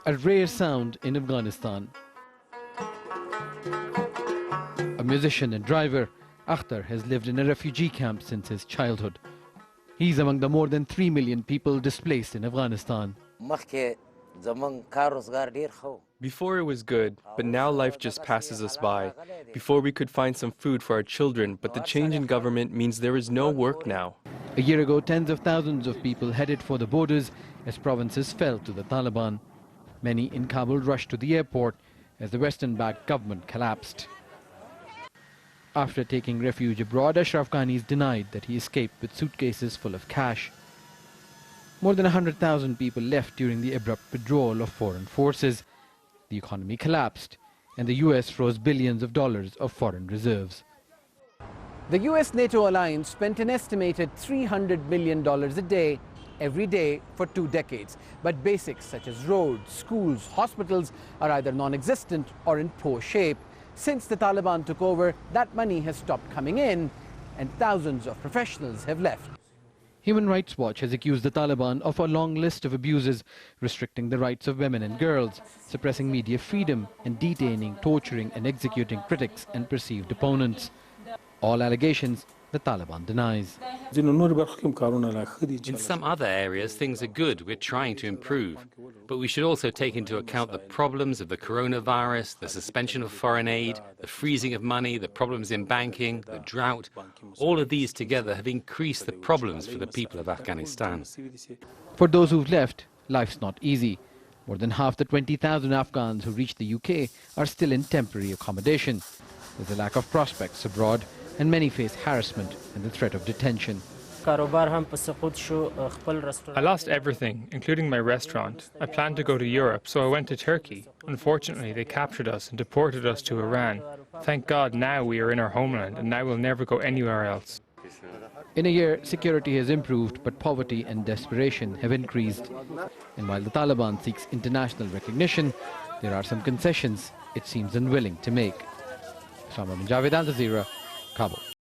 A rare sound in Afghanistan. A musician and driver, Akhtar has lived in a refugee camp since his childhood. He's among the more than 3 million people displaced in Afghanistan. Before it was good, but now life just passes us by. Before we could find some food for our children, but the change in government means there is no work now. A year ago, tens of thousands of people headed for the borders as provinces fell to the Taliban. Many in Kabul rushed to the airport as the Western-backed government collapsed. After taking refuge abroad, Ashraf Ghani's denied that he escaped with suitcases full of cash. More than 100,000 people left during the abrupt withdrawal of foreign forces. The economy collapsed, and the US froze billions of dollars of foreign reserves. The US-NATO alliance spent an estimated $300 million a day, every day, for 2 decades. But basics such as roads, schools, hospitals are either non-existent or in poor shape. Since the Taliban took over, that money has stopped coming in, and thousands of professionals have left. Human Rights Watch has accused the Taliban of a long list of abuses, restricting the rights of women and girls, suppressing media freedom, and detaining, torturing, and executing critics and perceived opponents. All allegations the Taliban denies. In some other areas, things are good. We're trying to improve. But we should also take into account the problems of the coronavirus, the suspension of foreign aid, the freezing of money, the problems in banking, the drought. All of these together have increased the problems for the people of Afghanistan. For those who've left, life's not easy. More than half the 20,000 Afghans who reached the UK are still in temporary accommodation. There's a lack of prospects abroad, and many face harassment and the threat of detention. I lost everything, including my restaurant. I planned to go to Europe, so I went to Turkey. Unfortunately, they captured us and deported us to Iran. Thank God now we are in our homeland, and now we'll never go anywhere else. In a year, security has improved, but poverty and desperation have increased. And while the Taliban seeks international recognition, there are some concessions it seems unwilling to make. Sama Javed, Al Jazeera, Kabul.